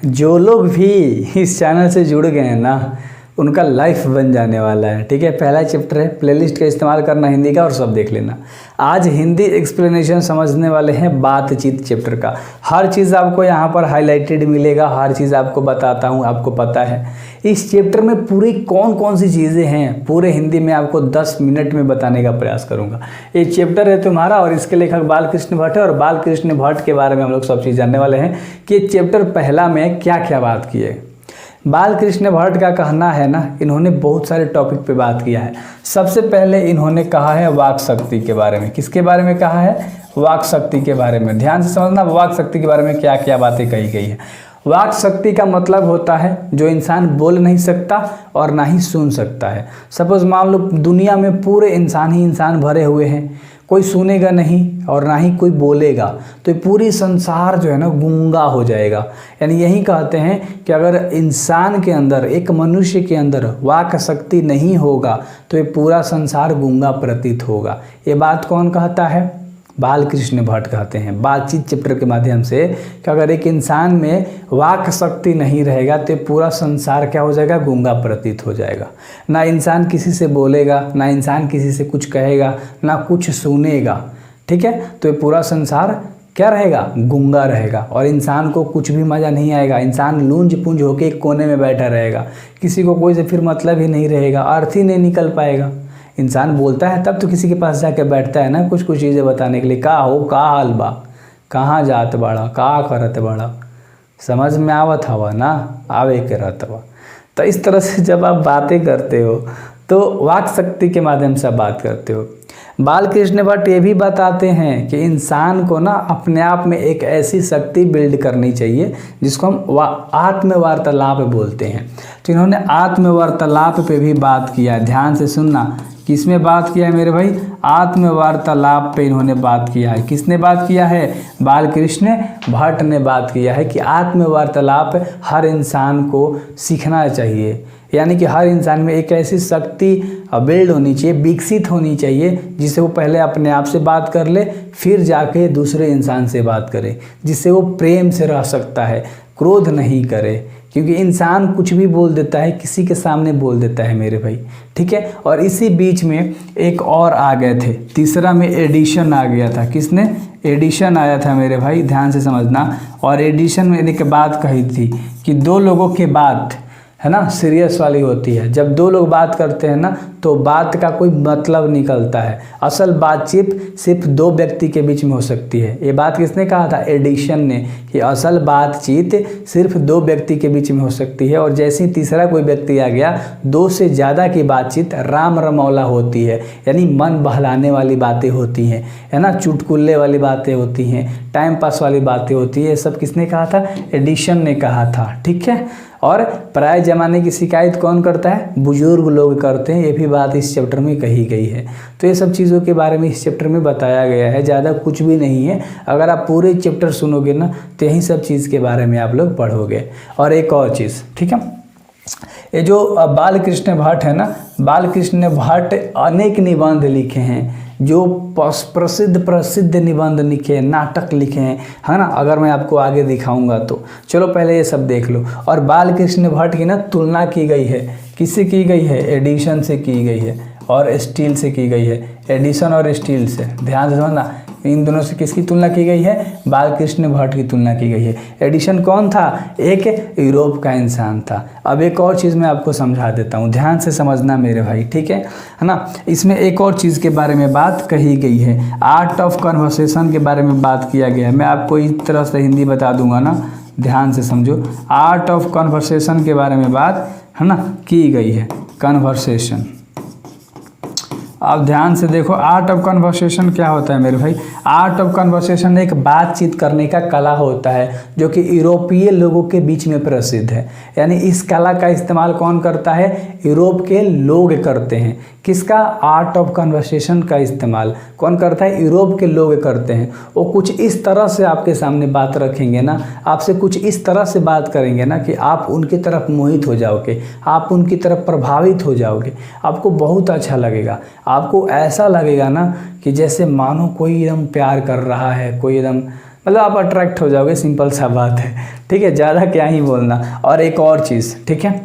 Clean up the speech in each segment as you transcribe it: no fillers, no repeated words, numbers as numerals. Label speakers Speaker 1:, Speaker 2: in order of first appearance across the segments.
Speaker 1: जो लोग भी इस चैनल से जुड़ गए हैं ना, उनका लाइफ बन जाने वाला है। ठीक है, पहला चैप्टर है प्लेलिस्ट का इस्तेमाल करना हिंदी का, और सब देख लेना। आज हिंदी एक्सप्लेनेशन समझने वाले हैं बातचीत चैप्टर का। हर चीज़ आपको यहाँ पर हाईलाइटेड मिलेगा, हर चीज़ आपको बताता हूँ, आपको पता है। इस चैप्टर में पूरी कौन कौन सी चीज़ें हैं पूरे हिंदी में आपको 10 मिनट में बताने का प्रयास करूँगा। ये चैप्टर है तुम्हारा, और इसके लेखक बालकृष्ण भट्ट है। और बालकृष्ण भट्ट के बारे में हम लोग सब चीज़ जानने वाले हैं कि चैप्टर पहला में क्या क्या बात की है। बालकृष्ण भट्ट का कहना है ना, इन्होंने बहुत सारे टॉपिक पे बात किया है। सबसे पहले इन्होंने कहा है वाक शक्ति के बारे में। किसके बारे में कहा है? वाक शक्ति के बारे में। ध्यान से समझना, वाक शक्ति के बारे में क्या क्या बातें कही गई है। वाक शक्ति का मतलब होता है जो इंसान बोल नहीं सकता और ना ही सुन सकता है। सपोज मान लो दुनिया में पूरे इंसान ही इंसान भरे हुए हैं, कोई सुनेगा नहीं और ना ही कोई बोलेगा, तो ये पूरी संसार जो है ना गूंगा हो जाएगा। यानी यही कहते हैं कि अगर इंसान के अंदर, एक मनुष्य के अंदर वाक शक्ति नहीं होगा तो ये पूरा संसार गूंगा प्रतीत होगा। ये बात कौन कहता है? बालकृष्ण भट्ट कहते हैं बातचीत चैप्टर के माध्यम से कि अगर एक इंसान में वाक शक्ति नहीं रहेगा तो पूरा संसार क्या हो जाएगा? गूंगा प्रतीत हो जाएगा। ना इंसान किसी से बोलेगा, ना इंसान किसी से कुछ कहेगा, ना कुछ सुनेगा। ठीक है, तो ये पूरा संसार क्या रहेगा? गूंगा रहेगा, और इंसान को कुछ भी मज़ा नहीं आएगा। इंसान लूंज पुंज होकर एक कोने में बैठा रहेगा, किसी को कोई से फिर मतलब ही नहीं रहेगा, अर्थ ही नहीं निकल पाएगा। इंसान बोलता है तब तो किसी के पास जाके बैठता है ना, कुछ कुछ चीज़ें बताने के लिए। का हो, का हाल बा, कहाँ जात बाड़ा, का करत बाड़ा, समझ में आवत हवा ना, आवे के रहत हवा। तो इस तरह से जब आप बातें करते हो तो वाक शक्ति के माध्यम से आप बात करते हो। बालकृष्ण भट्ट ये भी बताते हैं कि इंसान को ना अपने आप में एक ऐसी शक्ति बिल्ड करनी चाहिए जिसको हम आत्मवार्तालाप बोलते हैं। तो इन्होंने आत्मवार्तालाप पे भी बात किया है। ध्यान से सुनना, किसमें बात किया है मेरे भाई? आत्मवार्तालाप पे इन्होंने बात किया है। किसने बात किया है? बालकृष्ण भट्ट ने बात किया है कि आत्मवार्तालाप हर इंसान को सीखना चाहिए। यानी कि हर इंसान में एक ऐसी शक्ति बिल्ड होनी चाहिए, विकसित होनी चाहिए, जिससे वो पहले अपने आप से बात कर ले, फिर जाके दूसरे इंसान से बात करे, जिससे वो प्रेम से रह सकता है, क्रोध नहीं करे। क्योंकि इंसान कुछ भी बोल देता है, किसी के सामने बोल देता है मेरे भाई। ठीक है, और इसी बीच में एक और आ गए थे, तीसरा में एडिशन आ गया था। किसने? एडिशन आया था मेरे भाई, ध्यान से समझना। और एडिशन में एक बात कही थी कि दो लोगों के बात है ना सीरियस वाली होती है। जब दो लोग बात करते हैं ना तो बात का कोई मतलब निकलता है। असल बातचीत सिर्फ दो व्यक्ति के बीच में हो सकती है। ये बात किसने कहा था? एडिशन ने, कि असल बातचीत सिर्फ दो व्यक्ति के बीच में हो सकती है। और जैसे ही तीसरा कोई व्यक्ति आ गया, दो से ज़्यादा की बातचीत राम रमौला होती है, यानी मन बहलाने वाली बातें होती हैं, है ना, चुटकुल्ले वाली बातें होती हैं, टाइम पास वाली बातें होती है। ये सब किसने कहा था? एडिशन ने कहा था। ठीक है, और पराए ज़माने की शिकायत कौन करता है? बुजुर्ग लोग करते हैं। ये भी बात इस चैप्टर में कही गई है। तो ये सब चीज़ों के बारे में इस चैप्टर में बताया गया है, ज़्यादा कुछ भी नहीं है। अगर आप पूरे चैप्टर सुनोगे ना तो यही सब चीज़ के बारे में आप लोग पढ़ोगे। और एक और चीज़, ठीक है, ये जो बालकृष्ण भट्ट है ना, बालकृष्ण भट्ट अनेक निबंध लिखे हैं, जो प्रसिद्ध निबंध लिखे हैं, नाटक लिखे हैं, है ना। अगर मैं आपको आगे दिखाऊंगा तो चलो पहले ये सब देख लो। और बालकृष्ण भट्ट की ना तुलना की गई है, किससे की गई है? एडिशन से की गई है और स्टील से की गई है। एडिशन और स्टील से, ध्यान से समझना, इन दोनों से किसकी तुलना की गई है? बालकृष्ण भट्ट की तुलना की गई है। एडिशन कौन था? एक यूरोप का इंसान था। अब एक और चीज़ मैं आपको समझा देता हूँ, ध्यान से समझना मेरे भाई, ठीक है ना। इसमें एक और चीज़ के बारे में बात कही गई है, आर्ट ऑफ कन्वर्सेशन के बारे में बात किया गया है। मैं आपको इस तरह से हिंदी बता दूंगा ना, ध्यान से समझो। आर्ट ऑफ कन्वर्सेशन के बारे में बात है ना की गई है, कन्वर्सेशन। अब ध्यान से देखो, आर्ट ऑफ कन्वर्सेशन क्या होता है मेरे भाई? आर्ट ऑफ कन्वर्सेशन एक बातचीत करने का कला होता है जो कि यूरोपीय लोगों के बीच में प्रसिद्ध है। यानी इस कला का इस्तेमाल कौन करता है? यूरोप के लोग करते हैं। किसका? आर्ट ऑफ कन्वर्सेशन का इस्तेमाल कौन करता है? यूरोप के लोग करते हैं। वो कुछ इस तरह से आपके सामने बात रखेंगे ना, आपसे कुछ इस तरह से बात करेंगे ना कि आप उनकी तरफ मोहित हो जाओगे, आप उनकी तरफ प्रभावित हो जाओगे, आपको बहुत अच्छा लगेगा। आपको ऐसा लगेगा ना कि जैसे मानो कोई एकदम प्यार कर रहा है, कोई एकदम मतलब आप अट्रैक्ट हो जाओगे, सिंपल सा बात है, ठीक है, ज़्यादा क्या ही बोलना। और एक और चीज़, ठीक है,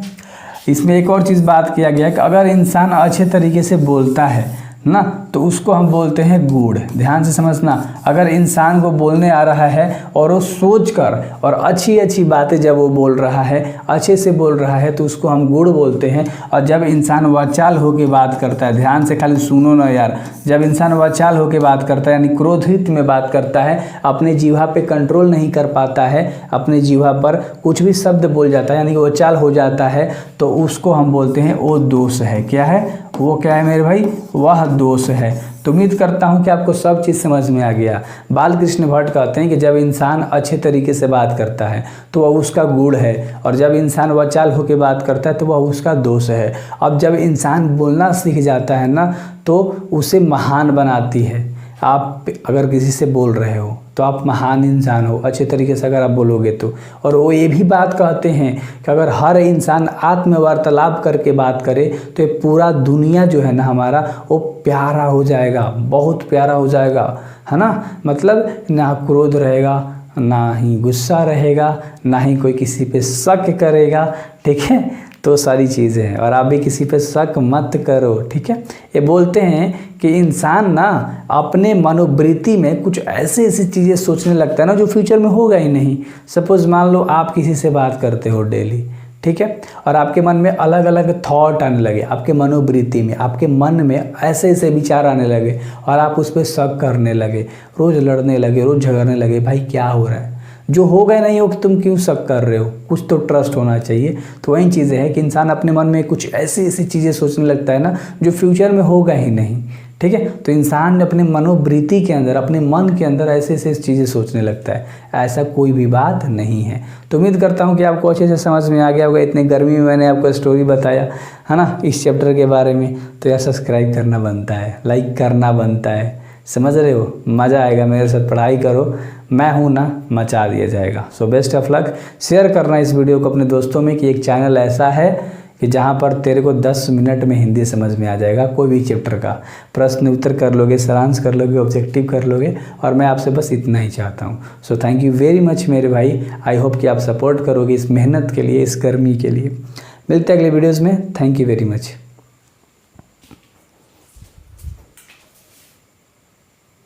Speaker 1: इसमें एक और चीज़ बात किया गया कि अगर इंसान अच्छे तरीके से बोलता है ना तो उसको हम बोलते हैं गुड़। ध्यान से समझना, अगर इंसान को बोलने आ रहा है और वो सोचकर और अच्छी अच्छी बातें जब वो बोल रहा है, अच्छे से बोल रहा है, तो उसको हम गुड़ बोलते हैं। और जब इंसान वाचाल होकर बात करता है, ध्यान से खाली सुनो ना यार, जब इंसान वाचाल होकर बात करता है यानी क्रोधित में बात करता है, अपने जीवा पे कंट्रोल नहीं कर पाता है, अपने जीवा पर कुछ भी शब्द बोल जाता है यानी कि वाचाल हो जाता है, तो उसको हम बोलते हैं वो दोष है। क्या है वो? क्या है मेरे भाई? वह दोष है। तो उम्मीद करता हूँ कि आपको सब चीज़ समझ में आ गया। बालकृष्ण भट्ट कहते हैं कि जब इंसान अच्छे तरीके से बात करता है तो वह उसका गुण है, और जब इंसान वाचाल होकर बात करता है तो वह उसका दोष है। अब जब इंसान बोलना सीख जाता है ना तो उसे महान बनाती है। आप अगर किसी से बोल रहे हो तो आप महान इंसान हो, अच्छे तरीके से अगर आप बोलोगे तो। और वो ये भी बात कहते हैं कि अगर हर इंसान आत्मवार्तालाप करके बात करे तो ये पूरा दुनिया जो है ना हमारा, वो प्यारा हो जाएगा, बहुत प्यारा हो जाएगा, है ना। मतलब ना क्रोध रहेगा, ना ही गुस्सा रहेगा, ना ही कोई किसी पे शक करेगा, ठीक है। तो सारी चीज़ें हैं, और आप भी किसी पे शक मत करो, ठीक है। ये बोलते हैं कि इंसान ना अपने मनोवृत्ति में कुछ ऐसी चीज़ें सोचने लगता है ना जो फ्यूचर में होगा ही नहीं। सपोज़ मान लो आप किसी से बात करते हो डेली, ठीक है, और आपके मन में अलग अलग थॉट आने लगे, आपके मनोवृत्ति में, आपके मन में ऐसे ऐसे विचार आने लगे और आप उस पर शक करने लगे, रोज़ लड़ने लगे, रोज़ झगड़ने लगे। भाई क्या हो रहा है? जो हो गए नहीं हो कि तुम क्यों शक कर रहे हो? कुछ तो ट्रस्ट होना चाहिए। तो वही चीज़ें हैं कि इंसान अपने मन में कुछ ऐसी चीज़ें सोचने लगता है ना जो फ्यूचर में होगा ही नहीं, ठीक है। तो इंसान अपने मनोवृत्ति के अंदर, अपने मन के अंदर ऐसे चीज़ें सोचने लगता है, ऐसा कोई भी बात नहीं है। तो उम्मीद करता हूँ कि आपको अच्छे से समझ में आ गया होगा। इतनी गर्मी में मैंने आपको स्टोरी बताया है ना इस चैप्टर के बारे में, तो यार सब्सक्राइब करना बनता है, लाइक करना बनता है, समझ रहे हो। मज़ा आएगा, मेरे साथ पढ़ाई करो, मैं हूँ ना, मचा दिया जाएगा। So best of luck. Share करना इस वीडियो को अपने दोस्तों में कि एक चैनल ऐसा है कि जहाँ पर तेरे को 10 मिनट में हिंदी समझ में आ जाएगा। कोई भी चैप्टर का प्रश्न उत्तर कर लोगे, सारांश कर लोगे, ऑब्जेक्टिव कर लोगे, और मैं आपसे बस इतना ही चाहता हूँ। So thank you very much मेरे भाई। आई होप कि आप सपोर्ट करोगे इस मेहनत के लिए, इस गर्मी के लिए। मिलते हैं अगले वीडियोज़ में। Thank you very much.